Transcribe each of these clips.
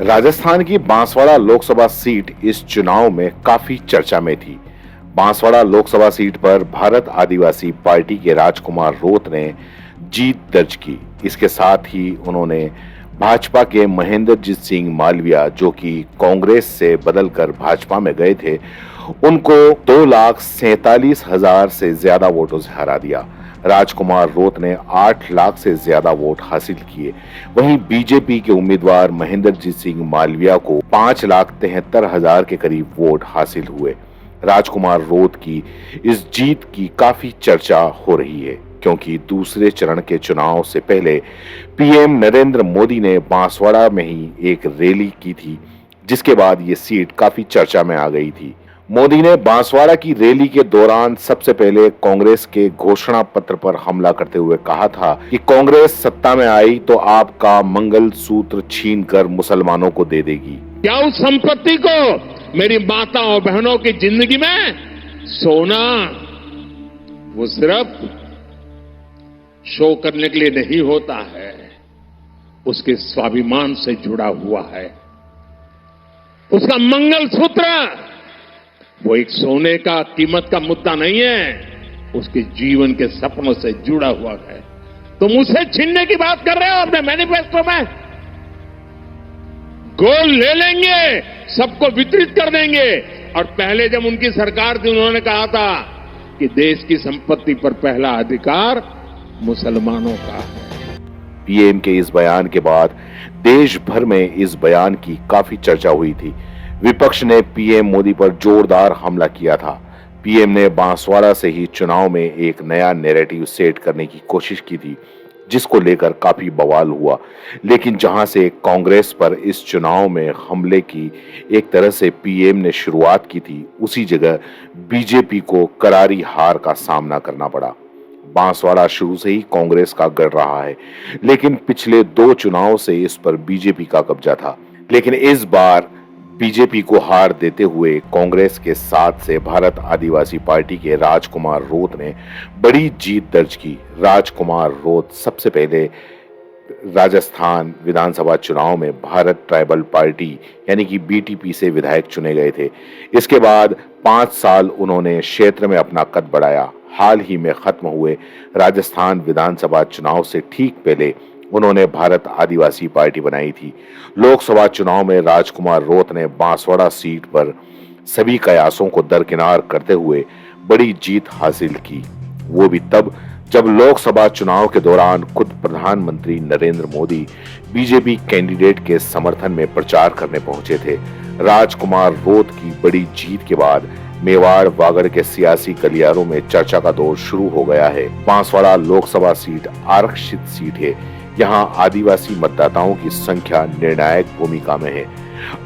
राजस्थान की बांसवाड़ा लोकसभा सीट इस चुनाव में काफी चर्चा में थी। बांसवाड़ा लोकसभा सीट पर भारत आदिवासी पार्टी के राजकुमार रोत ने जीत दर्ज की। इसके साथ ही उन्होंने भाजपा के महेंद्रजीत सिंह मालविया, जो कि कांग्रेस से बदलकर भाजपा में गए थे, उनको 2,47,000 से ज्यादा वोटों से हरा दिया। राजकुमार रोत ने 8 लाख से ज्यादा वोट हासिल किए। वहीं बीजेपी के उम्मीदवार महेंद्रजीत सिंह मालविया को 5,73,000 के करीब वोट हासिल हुए। राजकुमार रोत की इस जीत की काफी चर्चा हो रही है, क्योंकि दूसरे चरण के चुनाव से पहले पीएम नरेंद्र मोदी ने बांसवाड़ा में ही एक रैली की थी, जिसके बाद ये सीट काफी चर्चा में आ गई थी। मोदी ने बांसवाड़ा की रैली के दौरान सबसे पहले कांग्रेस के घोषणा पत्र पर हमला करते हुए कहा था कि कांग्रेस सत्ता में आई तो आपका मंगल सूत्र छीन कर मुसलमानों को दे देगी। क्या उस संपत्ति को मेरी माता और बहनों की जिंदगी में सोना वो सिर्फ शो करने के लिए नहीं होता है, उसके स्वाभिमान से जुड़ा हुआ है। उसका मंगल सूत्र वो एक सोने का कीमत का मुद्दा नहीं है, उसके जीवन के सपनों से जुड़ा हुआ है। तुम उसे छीनने की बात कर रहे हो अपने मैनिफेस्टो में। गोल्ड ले लेंगे, सबको वितरित कर देंगे। और पहले जब उनकी सरकार थी, उन्होंने कहा था कि देश की संपत्ति पर पहला अधिकार मुसलमानों का है। पीएम के इस बयान के बाद देश भर में इस बयान की काफी चर्चा हुई थी। विपक्ष ने पीएम मोदी पर जोरदार हमला किया था। पीएम ने बांसवाड़ा से ही चुनाव में एक नया नैरेटिव सेट करने की कोशिश की थी, जिसको लेकर काफी बवाल हुआ। लेकिन जहां से कांग्रेस पर इस चुनाव में हमले की एक तरह से पीएम ने शुरुआत की थी, उसी जगह बीजेपी को करारी हार का सामना करना पड़ा। बांसवाड़ा शुरू से ही कांग्रेस का गढ़ रहा है, लेकिन पिछले 2 चुनाव से इस पर बीजेपी का कब्जा था। लेकिन इस बार बीजेपी को हार देते हुए कांग्रेस के साथ से भारत आदिवासी पार्टी के राजकुमार रोत ने बड़ी जीत दर्ज की। राजकुमार रोत सबसे पहले राजस्थान विधानसभा चुनाव में भारत ट्राइबल पार्टी यानी कि बीटीपी से विधायक चुने गए थे। इसके बाद 5 साल उन्होंने क्षेत्र में अपना कद बढ़ाया। हाल ही में खत्म हुए राजस्थान विधानसभा चुनाव से ठीक पहले उन्होंने भारत आदिवासी पार्टी बनाई थी। लोकसभा चुनाव में राजकुमार रोत ने बांसवाड़ा सीट पर सभी कयासों को दरकिनार करते हुए बड़ी जीत हासिल की, वो भी तब जब लोकसभा चुनाव के दौरान खुद प्रधानमंत्री नरेंद्र मोदी बीजेपी कैंडिडेट के समर्थन में प्रचार करने पहुंचे थे। राजकुमार रोत की बड़ी जीत के बाद मेवाड़ वागड़ के सियासी गलियारों में चर्चा का दौर शुरू हो गया है। बांसवाड़ा लोकसभा सीट आरक्षित सीट है। यहाँ आदिवासी मतदाताओं की संख्या निर्णायक भूमिका में है।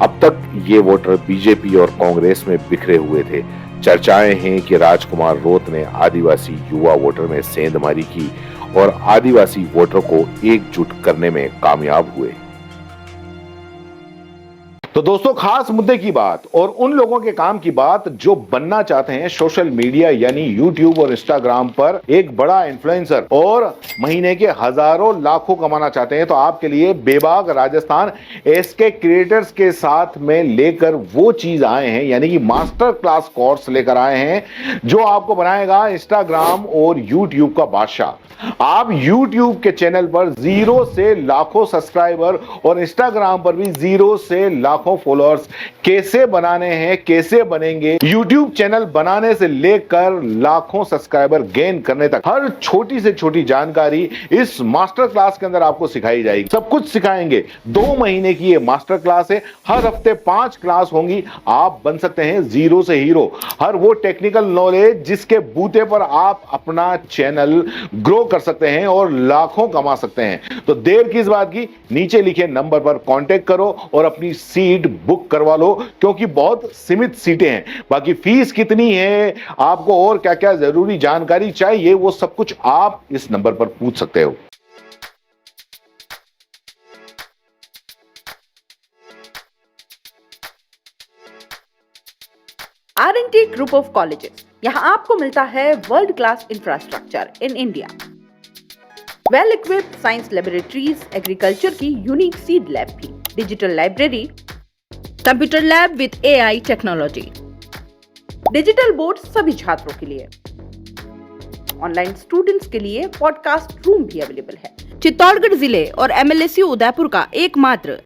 अब तक ये वोटर बीजेपी और कांग्रेस में बिखरे हुए थे। चर्चाएं हैं कि राजकुमार रोत ने आदिवासी युवा वोटर में सेंधमारी की और आदिवासी वोटर को एकजुट करने में कामयाब हुए। तो दोस्तों, खास मुद्दे की बात और उन लोगों के काम की बात जो बनना चाहते हैं सोशल मीडिया यानी यूट्यूब और इंस्टाग्राम पर एक बड़ा इन्फ्लुएंसर और महीने के हजारों लाखों कमाना चाहते हैं, तो आपके लिए बेबाक राजस्थान एसके क्रिएटर्स के साथ में लेकर वो चीज आए हैं, यानी कि मास्टर क्लास कोर्स लेकर आए हैं जो आपको बनाएगा इंस्टाग्राम और यूट्यूब का बादशाह। आप यूट्यूब के चैनल पर 0 से लाखों सब्सक्राइबर और इंस्टाग्राम पर भी 0 से लाखों फॉलोअर्स कैसे बनाने हैं, कैसे बनेंगे, यूट्यूब चैनल बनाने से लेकर लाखों सब्सक्राइबर गेन करने तक हर छोटी से छोटी जानकारी इस मास्टर क्लास के अंदर आपको सिखाई जाएगी। सब कुछ सिखाएंगे। 2 महीने की ये मास्टर क्लास है। हर हफ्ते 5 क्लास होंगी। आप बन सकते हैं 0 से हीरो। हर वो टेक्निकल नॉलेज जिसके बूते पर आप अपना चैनल ग्रो कर सकते हैं और लाखों कमा सकते हैं। तो देर किस बात की, नीचे लिखे नंबर पर कांटेक्ट करो और अपनी सीट बुक करवा लो, क्योंकि बहुत सीमित सीटें हैं। बाकी फीस कितनी है, आपको और क्या क्या जरूरी जानकारी चाहिए, वो सब कुछ आप इस नंबर पर पूछ सकते हो। R&T ग्रुप ऑफ कॉलेजेस, यहां आपको मिलता है world class infrastructure in India, well equipped science laboratories, agriculture की यूनिक सीड लैब भी, digital library, computer lab with AI technology, digital board सभी छात्रों के लिए, ऑनलाइन स्टूडेंट्स के लिए पॉडकास्ट रूम भी अवेलेबल है। चित्तौड़गढ़ जिले और MLSU उदयपुर का एकमात्र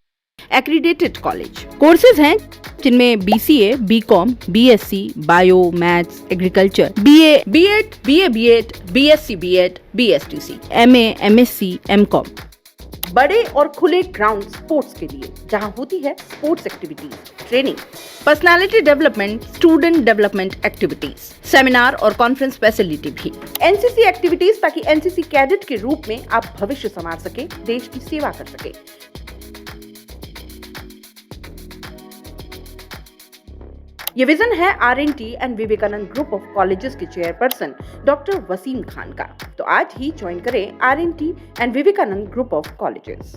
एक्रीडेटेड कॉलेज। कोर्सेज हैं जिनमें BCA, BCom, BSc, bio, maths, agriculture, BA, B.Ed, BA, B.Ed, BSc, B.Ed, BSTC, MA, MSc, MCom। बड़े और खुले ग्राउंड स्पोर्ट्स के लिए जहां होती है sports activities, training, personality development, student development activities, seminar और कॉन्फ्रेंस फैसिलिटी भी, NCC एक्टिविटीज ताकि NCC कैडेट के रूप में आप भविष्य संवार सके, देश की सेवा कर सके। ये विजन है RNT and Vivekanand group of colleges के चेयरपर्सन डॉक्टर वसीम खान का। तो आज ही ज्वाइन करें RNT and Vivekanand group of colleges.